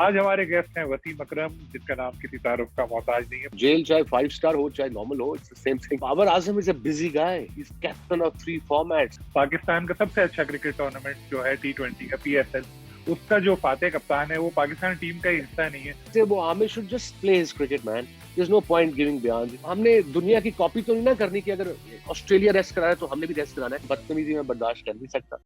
आज हमारे गेस्ट हैं वसीम अकरम, जिनका नाम किसी तारुफ का मोहताज नहीं है। जेल चाहे 5 स्टार हो चाहे नॉर्मल हो, it's the same thing. Babar Azam is a busy guy. He is captain of 3 formats. Pakistan का सबसे अच्छा क्रिकेट टूर्नामेंट जो है T20 का PSL, उसका जो फातेह कप्तान है वो पाकिस्तान टीम का ही हिस्सा नहीं है। वो Amir should just play his cricket man. There is no point giving बयान. हमने दुनिया की कॉपी तो नहीं ना करनी कि अगर ऑस्ट्रेलिया रेस्ट करा है तो हमने भी रेस्ट कराना है. बदतमीजी में बर्दाश्त कर नहीं सकता.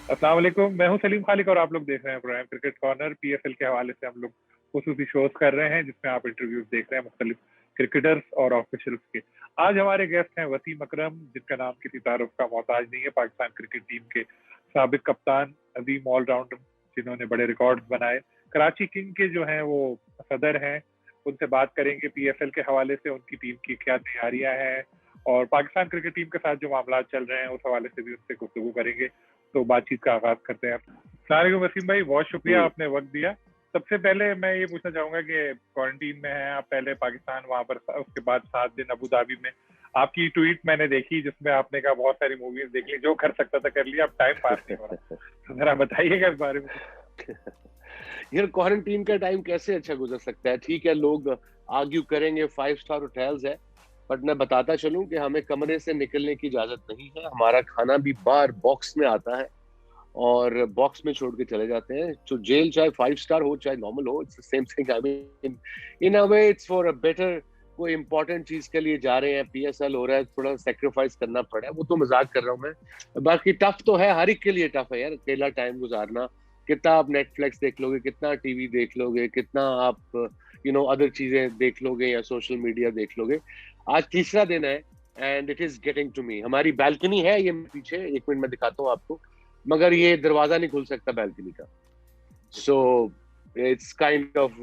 अस्सलाम वालेकुम, मैं हूं सलीम खालिक और आप लोग देख रहे हैं प्रोग्राम क्रिकेट कॉर्नर। PSL के हवाले से हम लोग खुसूसी शोज कर रहे हैं जिसमें आप इंटरव्यूज देख रहे हैं मुख्तलिफ क्रिकेटर्स और ऑफिशियल्स के। आज हमारे गेस्ट हैं वसीम अकरम, जिनका नाम किसी तारुफ का मोहताज नहीं है। पाकिस्तान क्रिकेट टीम के साबिक कप्तान, अजीम ऑलराउंडर जिन्होंने बड़े रिकॉर्ड्स बनाए। कराची किंग के जो हैं वो सदर हैं। उनसे बात करेंगे PSL के हवाले से, उनकी टीम की क्या तैयारियां हैं और पाकिस्तान क्रिकेट टीम के साथ जो मामला चल रहे हैं उस हवाले से भी उनसे गुफ्तगू करेंगे। तो बातचीत का आगाज करते हैं। अस्सलाम वालेकुम वसीम भाई, बहुत शुक्रिया आपने वक्त दिया। सबसे पहले मैं ये पूछना चाहूंगा कि क्वारंटीन में हैं आप, पहले पाकिस्तान, वहां पर उसके बाद 7 दिन अबू धाबी में। आपकी ट्वीट मैंने देखी जिसमें आपने कहा बहुत सारी मूवीज देख ली, जो कर सकता था कर लिया, अब टाइम पास नहीं हो रहा। तो जरा बताइएगा इस बारे में। यार क्वारंटीन का टाइम कैसे अच्छा गुजर सकता है? ठीक है, लोग आर्ग्यू करेंगे 5 स्टार होटल्स है, बट मैं बताता चलूं कि हमें कमरे से निकलने की इजाजत नहीं है. हमारा खाना भी बाहर बॉक्स में आता है और बॉक्स में छोड़ के चले जाते हैं. तो जेल चाहे 5 स्टार हो चाहे नॉर्मल हो, it's the same thing. I mean in a way it's for a better. कोई इंपॉर्टेंट चीज के लिए जा रहे हैं, PSL हो रहा है, थोड़ा सेक्रीफाइस करना पड़ा है. वो तो मजाक कर रहा हूँ मैं. बाकी टफ तो है, हर एक के लिए टफ है यार अकेला टाइम गुजारना. कितना आप नेटफ्लिक्स देख लोगे, कितना टीवी देख लोगे, कितना आप अदर चीजें देख लोगे या सोशल मीडिया देख लोगे. आज तीसरा दिन है and it is getting to me. हमारी बैल्कनी है ये पीछे, 1 मिनट में दिखाता हूँ आपको, मगर ये दरवाजा नहीं खुल सकता बैल्कनी का. So it's kind of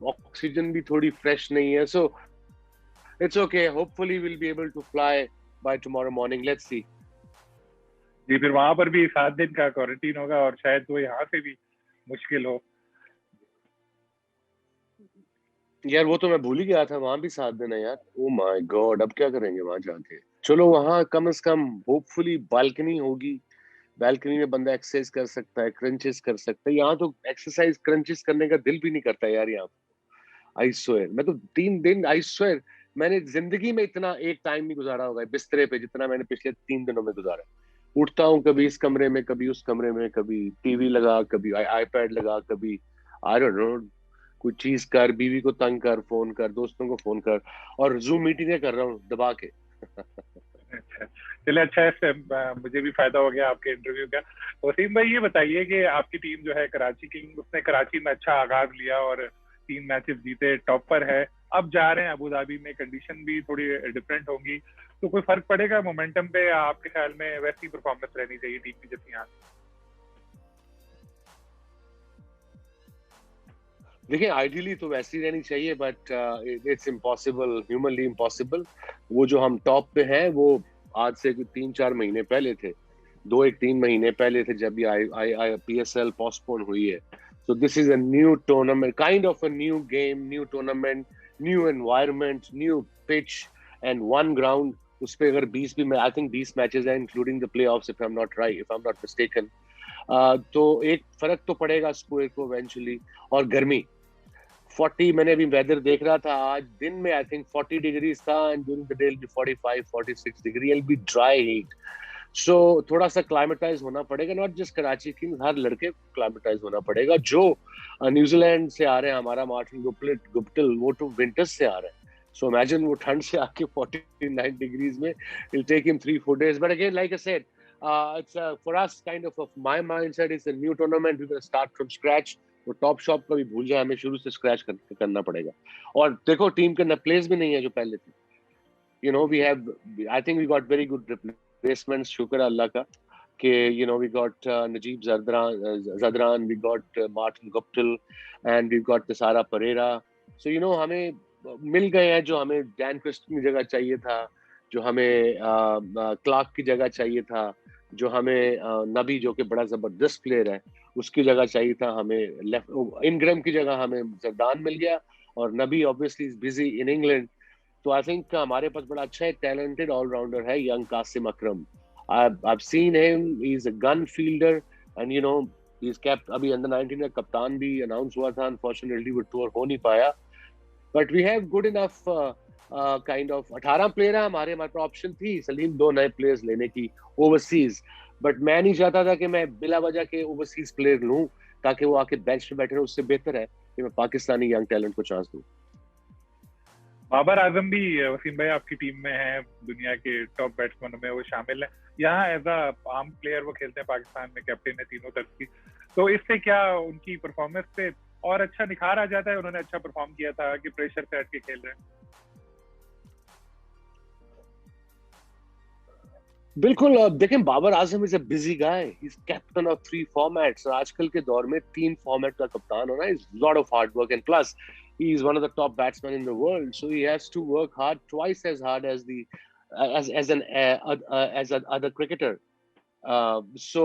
oxygen भी थोड़ी फ्रेश नहीं है. So it's okay, hopefully will be able to fly by tomorrow morning. Let's see. जी, फिर वहां पर भी 7 दिन का क्वारंटीन होगा और शायद वो यहाँ से भी मुश्किल हो। यार वो तो मैं भूल ही गया था, वहां भी 7 दिन है यार. ओ माय गॉड, अब क्या करेंगे वहां जाके? चलो वहां कम से कम होपफुली बालकनी होगी. बैल्कनी में बंदा एक्सरसाइज कर सकता है, क्रंचेस कर सकता है. यहाँ तो एक्सरसाइज क्रंचेस करने का दिल भी नहीं करता यार यहाँ. आई स्वेयर, मैं तो 3 दिन, आई स्वेयर, मैंने जिंदगी में इतना एक टाइम नहीं गुजारा होगा बिस्तरे पे जितना मैंने पिछले 3 दिनों में गुजारा. उठता हूँ कभी इस कमरे में, कभी उस कमरे में, कभी टीवी लगा, कभी आईपैड लगा, कभी आई डोंट नो कुछ चीज कर, बीवी को तंग कर, फोन कर, दोस्तों को फोन कर, और जूम मीटिंगें कर रहा हूँ दबा के. अच्छा, चलिए, अच्छा है, इससे मुझे भी फायदा हो गया आपके इंटरव्यू का। वसीम भाई, ये बताइए कि आपकी टीम जो है कराची किंग, उसने कराची में अच्छा आगाज लिया और 3 मैचेस जीते, टॉप पर है। अब जा रहे हैं अबू धाबी में, कंडीशन भी थोड़ी डिफरेंट होंगी, तो कोई फर्क पड़ेगा मोमेंटम पे, या आपके ख्याल में वैसी परफॉर्मेंस रहनी चाहिए टीम की जैसी यहाँ? देखिए आइडियली तो वैसी रहनी चाहिए, but it's impossible, humanly impossible. वो जो हम टॉप पे हैं वो आज से 3-4 महीने पहले थे, 2-3 महीने पहले थे जब ये PSL पोस्टपोन हुई है. So this is a new tournament, kind of a new game, new tournament, new environment, new pitch and one ground. उस पे अगर 20 भी, आई थिंक 20 मैचेस हैं including the play offs, if I am not right, if I am not mistaken. तो एक फर्क तो पड़ेगा स्कोर को इवेंचुअली. और गर्मी 40, मैंने अभी वेदर देख रहा था, आज दिन में आई थिंक 40 डिग्रीज था and during the day will be 45-46 degree, will be dry heat. So थोड़ा सा क्लाइमेटाइज होना पड़ेगा. नॉट जस्ट कराची किंग्स, हर लड़के को क्लाइमेटाइज होना पड़ेगा. जो न्यूजीलैंड से आ रहे हैं, हमारा मार्टिन गुप्टिल, वो तो विंटर्स से आ रहे हैं. सो इमेजिन वो ठंड से आके 49 डिग्रीज में, it take him 3-4 days. But again like I said, it's for us kind of my mindset is a new tournament. We're going to start from scratch. वो टॉप शॉप कभी भूल जाए, हमें शुरू से स्क्रैच करना पड़ेगा. और देखो टीम के न प्लेस भी नहीं है जो पहले थे. We have, I think we got very good replacements, शुक्र अल्लाह का कि we got Najib Zadran, we got Martin Guptill and we got Thisara Perera. So हमें मिल गए हैं जो हमें डैन क्रिस्टन की जगह चाहिए था, जो हमें क्लार्क की जगह चाहिए था, जो हमें नबी जो कि बड़ा जबरदस्त प्लेयर है उसकी जगह चाहिए था हमें, लेफ्ट इनग्रैम की जगह हमें जरदान मिल गया, और नबी obviously is busy in England. तो आई थिंक हमारे पास बड़ा अच्छा एक टैलेंटेड ऑलराउंडर है, young Qasim Akram. I've seen him, he's a gun fielder, and you know he's kept, अभी अंडर 19 का कप्तान भी अनाउंस हुआ था, अनफॉर्चुनेटली वो टूर हो नहीं पाया, but we have good enough kind of 18 player है हमारे, हमारे पास ऑप्शन थी सलीम 2 नए प्लेयर्स लेने की ओवरसीज, बट मैं नहीं चाहता था कि मैं बिला वजह के ओवरसीज प्लेयर लूं ताकि वो आके बेंच पे बैठे रहे। उससे बेहतर है कि मैं पाकिस्तानी यंग टैलेंट को चांस दूं। बाबर आजम भी वसीम भाई आपकी टीम में है, दुनिया के टॉप बैट्समैनों में वो शामिल है। यहाँ एज अ आर्म प्लेयर वो खेलते हैं, पाकिस्तान में कैप्टन है तीनों तरफ की। तो इससे क्या उनकी परफॉर्मेंस पे और अच्छा निखार आ जाता है? उन्होंने अच्छा परफॉर्म किया था कि प्रेशर से हट के खेल रहे हैं? बिल्कुल, देखें Babar Azam is a busy guy, he is captain of 3 formats, और आजकल के दौर में 3 फॉर्मेट का कप्तान होना is lot of hard work, and plus he is one of the top batsmen in the world, so he has to work hard, twice as hard as the as an as a other cricketer. So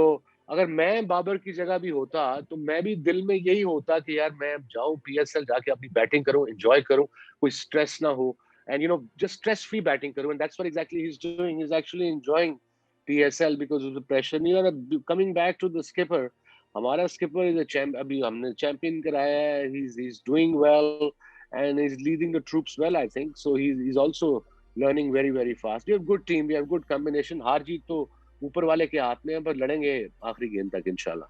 अगर मैं बाबर की जगह भी होता तो मैं भी दिल में यही होता कि यार मैं जाऊं पीएसएल जाके अपनी बैटिंग करूं, एंजॉय करूं, कोई स्ट्रेस ना हो, and you know just stress free batting करूं, and that's what exactly he's doing. He's actually enjoying PSL because of the pressure. You know, coming back to the skipper, हमारा skipper is a champ, अभी हमने champion कराया है, he's doing well and he's leading the troops well, I think. So he's also learning very very fast. We have good team, we have good combination. हार जीत तो ऊपर वाले के हाथ में है, पर लड़ेंगे आखिरी गेंद तक इंशाल्लाह।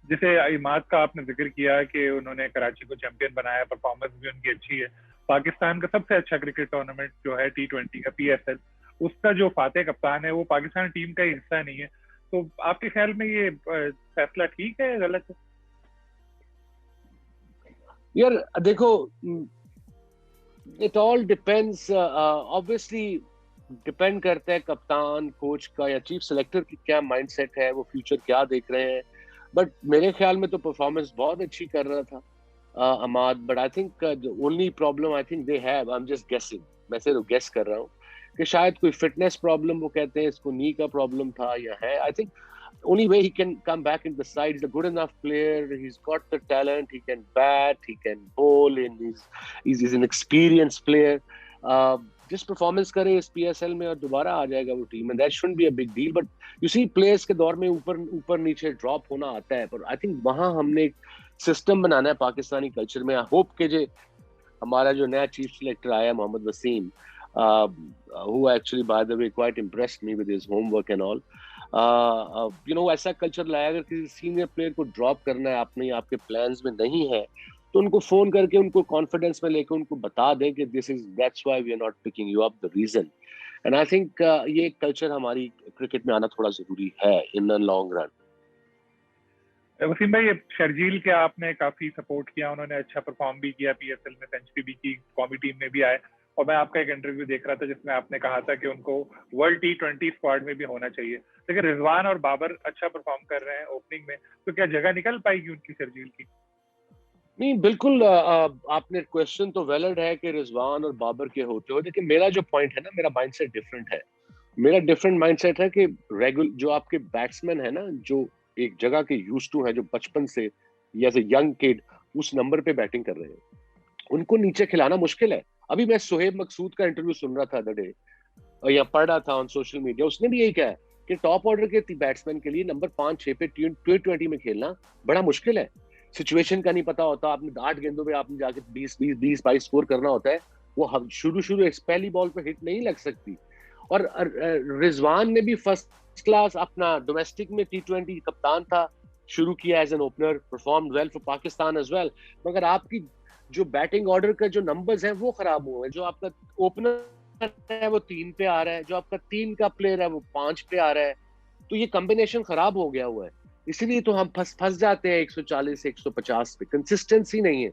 जैसे इमाद का आपने जिक्र किया कि उन्होंने कराची को चैंपियन बनाया, परफॉर्मेंस भी उनकी अच्छी है। पाकिस्तान का सबसे अच्छा क्रिकेट टूर्नामेंट जो है T20 का PSL, उसका जो फातेह कप्तान है वो पाकिस्तान टीम का ही हिस्सा नहीं है। तो आपके ख्याल में ये फैसला ठीक है या गलत है? यार देखो, it all depends, obviously depend करता है कप्तान कोच का या चीफ सेलेक्टर की क्या माइंडसेट है, वो फ्यूचर क्या देख रहे हैं। बट मेरे ख्याल में तो परफॉर्मेंस बहुत अच्छी कर रहा था Imad, but I think the only problem I think they have, I am just guessing, मैं सिर्फ गेस कर रहा हूँ कि शायद कोई फिटनेस प्रॉब्लम, वो कहते हैं इसको नी का प्रॉब्लम था या है। I think only way he can come back in the side, he's a good enough player, he's got the talent, he can bat, he can bowl, and he's an experienced player. जिस performance करे इस PSL में और दोबारा आ जाएगा वो team, and that shouldn't be a big deal. But you see players के दौर में ऊपर ऊपर नीचे ड्रॉप होना आता है, पर आई थिंक वहां हमने एक सिस्टम बनाना है पाकिस्तानी कल्चर में। आई होप के जो हमारा जो नया चीफ सिलेक्टर आया Mohammad Wasim, who actually by the way quite impressed me with his homework and all, you know ऐसा कल्चर लाया, अगर किसी सीनियर प्लेयर को ड्रॉप करना है, आपने आपके प्लान्स में नहीं है, तो उनको फोन करके उनको कॉन्फिडेंस में लेकर उनको बता दें कि this is that's why we are not picking you up, the reason. And I think ये कल्चर हमारी क्रिकेट में आना थोड़ा जरूरी है in the long run. Wasim भाई, शर्जील के आपने काफी सपोर्ट किया, उन्होंने अच्छा परफॉर्म भी किया, PSL में सेंचुरी भी की, कौमी टीम में भी आए, और मैं आपका एक इंटरव्यू देख रहा था जिसमें आपने कहा था कि उनको वर्ल्ड T20 स्क्वाड में भी होना चाहिए। लेकिन रिजवान और बाबर अच्छा परफॉर्म कर रहे हैं ओपनिंग में, तो क्या जगह निकल पाएगी उनकी शर्जील की? नहीं बिल्कुल, आपने क्वेश्चन तो वैलिड है कि रिजवान और बाबर के होते हो, लेकिन मेरा जो पॉइंट है ना, मेरा माइंडसेट डिफरेंट है। मेरा डिफरेंट माइंडसेट है कि रेगुलर जो आपके बैट्समैन है ना, जो एक जगह के यूज टू है, जो बचपन से या एज यंग किड उस नंबर पे बैटिंग कर रहे हैं, उनको नीचे खिलाना मुश्किल है। अभी मैं सुहेब मकसूद का इंटरव्यू सुन रहा था द डे, या पढ़ रहा था ऑन सोशल मीडिया, उसने भी यही कहा है कि टॉप ऑर्डर के बैट्समैन के लिए नंबर 5-6 पे T20 में खेलना बड़ा मुश्किल है। सिचुएशन का नहीं पता होता, आपने 8 गेंदों पे आपने जाके 20-22 स्कोर करना होता है, वो शुरू पहली बॉल पे हिट नहीं लग सकती। और रिजवान ने भी फर्स्ट क्लास अपना डोमेस्टिक में T20 कप्तान था, शुरू किया as an opener, perform well for Pakistan as well, मगर आपकी जो बैटिंग ऑर्डर का जो नंबर्स हैं वो खराब हुए हैं। जो आपका ओपनर है वो 3 पे आ रहा है, जो आपका 3 का प्लेयर है वो 5 पे आ रहा है, तो ये कॉम्बिनेशन खराब हो गया हुआ है। इसीलिए तो हम फंस जाते हैं 140 से 150 पे, कंसिस्टेंसी नहीं है।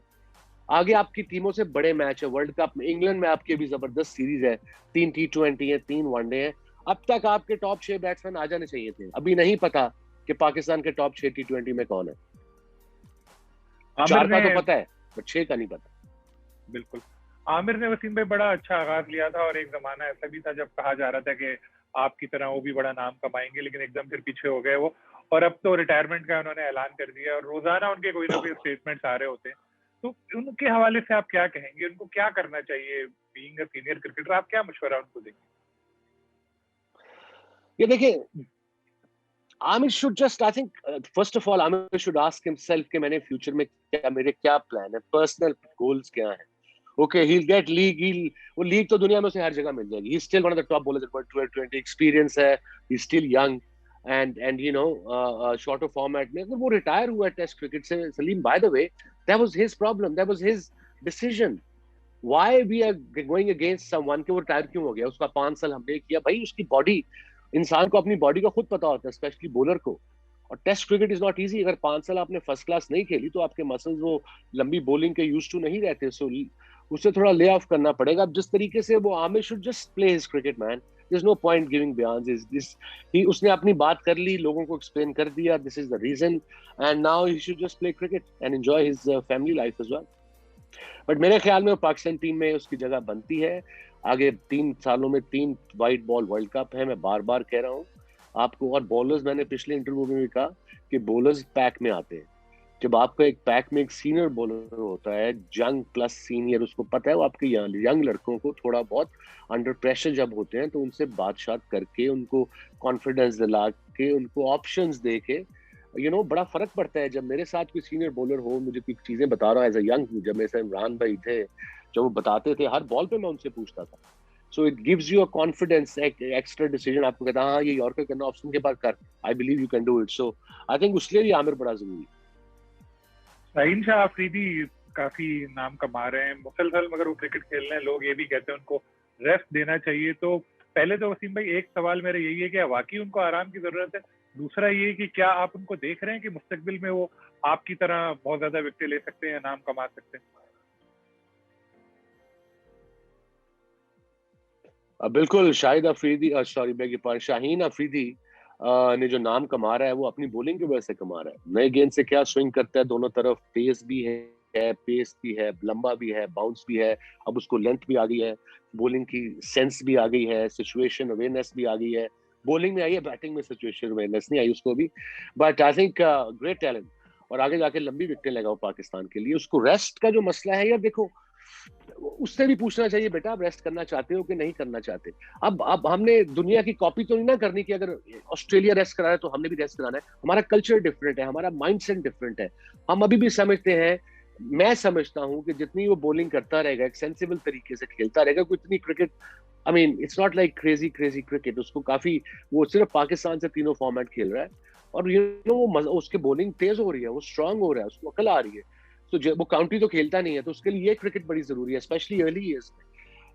आगे आपकी टीमों से बड़े मैच है, वर्ल्ड कप में इंग्लैंड में आपकी भी जबरदस्त सीरीज है, 3 T20 है, 3 वनडे है। अब तक आपके टॉप 6 बैट्समैन आ जाने चाहिए थे, अभी नहीं पता कि पाकिस्तान के टॉप 6 T20 में कौन है। 4 का तो पता है, बट 6 का नहीं पता। बिल्कुल, आमिर ने वसीम भाई बड़ा अच्छा आगाज लिया था, और एक जमाना ऐसा भी था जब कहा जा रहा था कि आपकी तरह वो भी बड़ा नाम कमाएंगे, लेकिन एकदम फिर पीछे हो गए वो। और अब तो रिटायरमेंट का उन्होंने ऐलान कर दिया और रोजाना उनके कोई ना कोई स्टेटमेंट्स आ रहे होते हैं। तो उनके हवाले से आप क्या कहेंगे, उनको क्या करना चाहिए बीइंग अ सीनियर क्रिकेटर? आप क्या मशवरा उनको देंगे? ये देखिए, Amir should just, I think, first of all, Amir should ask himself कि मैंने फ्यूचर में क्या, मेरे क्या प्लान है, पर्सनल गोल्स क्या हैं. Okay, he'll get league. वो लीग तो दुनिया में उसे हर जगह मिल जाएगी. He's still one of the top bowlers at 20 experience है. He's still young and you know shorter format में. अगर वो retire हुआ है टेस्ट क्रिकेट से, Salim, by the way, that was his problem. That was his decision. Why we are going against someone कि वो retire क्यों हो गया? उसका 5 साल हमने किया. भाई उसकी बॉडी, इंसान को अपनी बॉडी का खुद पता होता है, स्पेशली बॉलर को. और test cricket is not easy. अगर 5 साल आपने फर्स्ट क्लास नहीं खेली तो आपके मसल्स वो लंबी बॉलिंग के यूज टू नहीं रहते. सो उसे थोड़ा ले ऑफ करना पड़ेगा. अब जिस तरीके से वो, Amir should just play his cricket, man. There is no point giving बयान्स. इज दिस, ही उसने अपनी बात कर ली, लोगों को एक्सप्लेन कर दिया, this is the reason, and now he should just play cricket and enjoy his family life as well. But मेरे ख्याल में पाकिस्तान टीम में उसकी जगह बनती है. आगे 3 सालों में 3 वाइट बॉल वर्ल्ड कप है. मैं बार बार कह रहा हूँ आपको. और बॉलर्स, मैंने पिछले इंटरव्यू में भी कहा कि बॉलर्स पैक में आते हैं. जब आपका एक पैक में एक सीनियर बॉलर होता है, यंग प्लस सीनियर, उसको पता है वो आपके यंग लड़कों को थोड़ा बहुत अंडर प्रेशर जब होते हैं तो उनसे बात करके, उनको कॉन्फिडेंस दिला के, उनको ऑप्शंस दे के, बड़ा फर्क पड़ता है. जब मेरे साथ कोई सीनियर बॉलर हो, मुझे कुछ चीजें बता रहा है एज अ यंग, जब मेरे साथ इमरान भाई थे, जब वो बताते थे हर बॉल पे मैं उनसे पूछता था. So it gives you a confidence, एक एक्स्ट्रा डिसीजन. आपको कहता है हाँ ये यॉर्कर करना, ऑप्शन के बाद कर, I believe you can do it. So I think उसके लिए आमिर बड़ा जरूरी है. शाहीन शाह अफरीदी काफी नाम कमा रहे हैं मुसलसल, मगर वो क्रिकेट खेल रहे हैं. लोग ये भी कहते हैं उनको रेस्ट देना चाहिए. तो पहले तो वसीम भाई एक सवाल मेरा यही है कि वाकई उनको आराम की जरूरत है? दूसरा ये कि क्या आप उनको देख रहे हैं कि मुस्तकबिल में वो आपकी तरह बहुत ज्यादा विकेट ले सकते हैं, नाम कमा सकते हैं? बिल्कुल. Shahid Afridi, sorry bag your pardon, Shaheen Afridi ने जो नाम कमा रहा है वो अपनी बॉलिंग की वजह से कमा रहा है. नए गेंद से क्या स्विंग करता है, दोनों तरफ पेस भी है, पेस भी है, लंबा भी है, बाउंस भी है. अब उसको लेंथ भी आ गई है, बॉलिंग की सेंस भी आ गई है, सिचुएशन अवेयरनेस भी आ गई है. बॉलिंग में आई है, बैटिंग में सिचुएशन अवेयरनेस नहीं आई उसको भी. But I think great talent. और आगे जाके लंबी विकेटें लगाओ पाकिस्तान के लिए. उसको रेस्ट का जो मसला है यार, देखो उससे भी पूछना चाहिए, बेटा आप रेस्ट करना चाहते हो कि नहीं करना चाहते. अब हमने दुनिया की कॉपी तो नहीं ना करनी कि अगर ऑस्ट्रेलिया रेस्ट करा है तो हमने भी रेस्ट कराना है. हमारा कल्चर डिफरेंट है, हमारा माइंडसेट डिफरेंट है. हम अभी भी समझते हैं, मैं समझता हूं कि जितनी वो बॉलिंग करता रहेगा, एक सेंसिबल तरीके से खेलता रहेगा, कोई इतनी cricket, I mean it's not like crazy cricket. उसको काफी, वो सिर्फ पाकिस्तान से तीनों फॉर्मेट खेल रहा है और वो उसके बॉलिंग तेज हो रही है, वो स्ट्रांग हो रहा है, उसको अकल आ रही है. तो वो काउंटी तो खेलता नहीं है, तो उसके लिए ये क्रिकेट बड़ी जरूरी है, स्पेशली अर्ली ईयर्स में.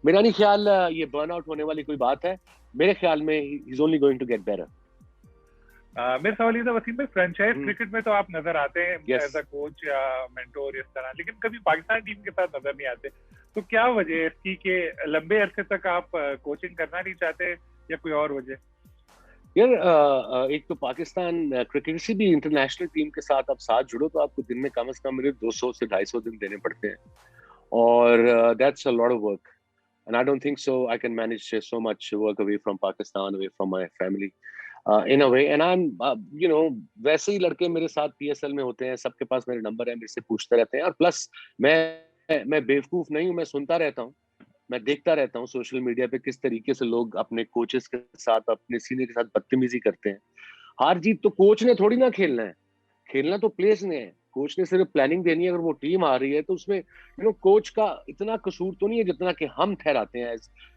मेरा नहीं ख्याल ये बर्न आउट होने वाली कोई बात है. मेरे ख्याल में he is only going to get better. मेरा सवाल ये था वसीम भाई, फ्रेंचाइज क्रिकेट में तो आप नजर आते हैं Yes. एज अ कोच या मेंटोर इस तरह, लेकिन कभी पाकिस्तान टीम के साथ नजर नहीं आते. तो क्या वजह है इसकी कि लंबे अरसे तक आप कोचिंग करना नहीं चाहते, या कोई और वजह? यार एक तो पाकिस्तान क्रिकेट से भी इंटरनेशनल टीम के साथ आप साथ जुड़ो तो आपको दिन में कम से कम मेरे 200 से 250 दिन देने पड़ते हैं. और that's a lot of work and I don't think so I can manage so much work away from Pakistan, away from my family in a way. And I am वैसे ही लड़के मेरे साथ पीएसएल में होते हैं, सबके पास मेरे नंबर है, मेरे से पूछते रहते हैं. और प्लस मैं बेवकूफ नहीं हूँ, मैं सुनता रहता हूँ, मैं देखता रहता हूँ सोशल मीडिया पे किस तरीके से लोग अपने कोचेस के साथ, अपने सीनियर के साथ बदतमीजी करते हैं. हार जीत तो कोच ने थोड़ी ना खेलना है, खेलना तो प्लेयर्स ने है. कोच ने सिर्फ प्लानिंग देनी है. अगर वो टीम आ रही है तो उसमें कोच का इतना कसूर तो नहीं है जितना कि हम ठहराते हैं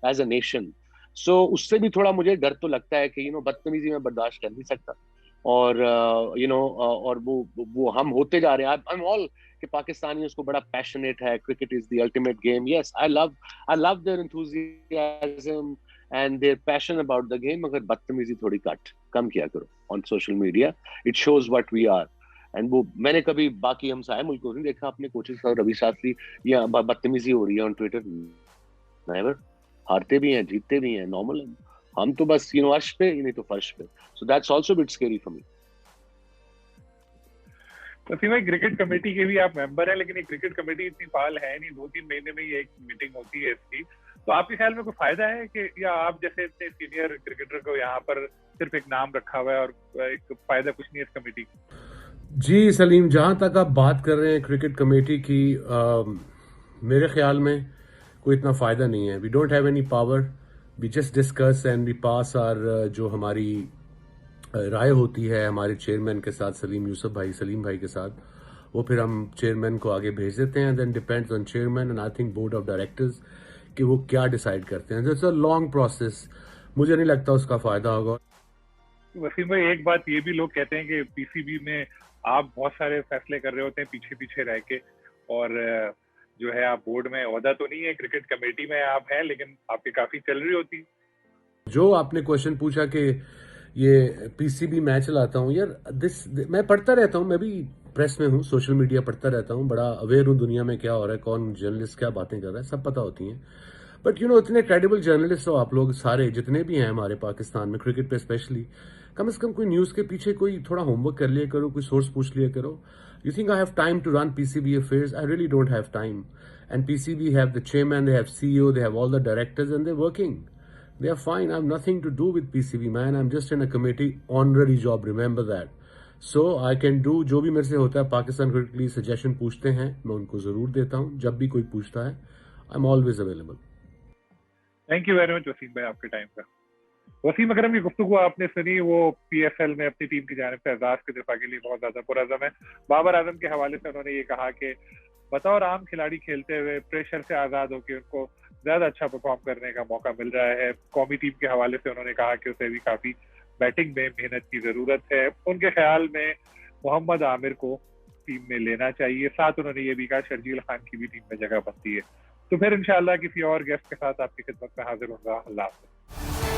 एज अ नेशन. सो उससे भी थोड़ा मुझे डर तो लगता है कि बदतमीजी में बर्दाश्त कर नहीं सकता. और और वो हम होते जा रहे हैं. आई एम ऑल कि पाकिस्तानी उसको बड़ा पैशनेट है, cricket is the ultimate game. Yes, I love their enthusiasm and their passion about the game. मगर बदतमीजी थोड़ी कम किया करो on social media. It shows what we are. And वो मैंने कभी बाकी हमसाए मुल्क को नहीं देखा अपने कोचेस के साथ रवि शास्त्री या बदतमीजी हो रही है ऑन ट्विटर. नेवर. हारते भी हैं, जीतते भी हैं, नॉर्मल है. हम तो बस अर्श पे, नहीं तो फर्श पे. So that's also bit scary for me. Wasim भाई, क्रिकेट कमेटी के भी आप मेंबर हैं, लेकिन ये क्रिकेट कमेटी इतनी फाल है नहीं, 2-3 महीने में ही एक मीटिंग होती है इसकी. तो आपके ख्याल में कोई फायदा है कि, या आप जैसे इतने सीनियर क्रिकेटर को यहाँ पर सिर्फ एक नाम रखा हुआ है और एक फायदा कुछ नहीं है इस कमेटी? जी सलीम, जहां तक आप बात कर रहे हैं क्रिकेट कमेटी की, मेरे ख्याल में कोई इतना फायदा नहीं है. We don't have any power. We just discuss and we pass our जो हमारी राय होती है हमारे चेयरमैन के साथ, सलीम भाई के साथ, वो फिर हम चेयरमैन को आगे भेज देते हैं. Then depends on chairman and I think board of directors कि वो क्या डिसाइड करते हैं. It's a long process. मुझे नहीं लगता उसका फायदा होगा. वसीम भाई, एक बात ये भी लोग कहते हैं कि पीसीबी में आप बहुत सारे फैसले कर रहे होते हैं पीछे पीछे रह के, और जो है आप बोर्ड में ओहदा तो नहीं है, क्रिकेट कमेटी में आप हैं, लेकिन आपकी काफी चल रही होती. जो आपने क्वेश्चन पूछा कि ये पीसीबी मैं चलाता हूँ, यार मैं पढ़ता रहता हूँ. मैं भी प्रेस में हूँ, सोशल मीडिया पढ़ता रहता हूँ, बड़ा अवेयर हूँ दुनिया में क्या हो रहा है, कौन जर्नलिस्ट क्या बातें कर रहा है, सब पता होती हैं. बट इतने क्रेडिबल जर्नलिस्ट हो आप लोग सारे, जितने भी हैं हमारे पाकिस्तान में क्रिकेट पे स्पेशली, कम से कम कोई न्यूज के पीछे कोई थोड़ा होमवर्क कर लिया करो, कोई सोर्स पूछ लिया करो. You think I have time to run PCB affairs? I really don't have time. And PCB have the chairman, they have CEO, they have all the directors and they working. They are fine. I have nothing to do with PCB, man. I'm just in a committee, honorary job. Remember that. So I can do जो भी मेरे से होता है. Pakistan cricket के लिए suggestion पूछते हैं, मैं उनको जरूर देता हूँ. जब भी कोई पूछता है, I'm always available. Thank you very much Wasim भाई आपके टाइम का. वसीम अकरम की गुफ्तगू आपने सुनी. वो पीएफएल में अपनी टीम की जानिब से एजाज के दिफा के लिए बहुत ज्यादा पुरअज़म है. बाबर आजम के हवाले से उन्होंने ये कहा कि बतौर आम खिलाड़ी खेलते हुए प्रेशर से आजाद होकर उनको ज्यादा अच्छा परफॉर्म करने का मौका मिल रहा है. कौमी टीम के हवाले से उन्होंने कहा कि उसे भी काफी बैटिंग में मेहनत की जरूरत है. उनके ख्याल में मोहम्मद आमिर को टीम में लेना चाहिए. साथ उन्होंने ये भी कहा शर्जील खान की भी टीम में जगह बनती है. तो फिर इंशाल्लाह किसी और गेस्ट के साथ आपकी खिदमत में हाजिर होगा. अल्लाह हाफ़िज़.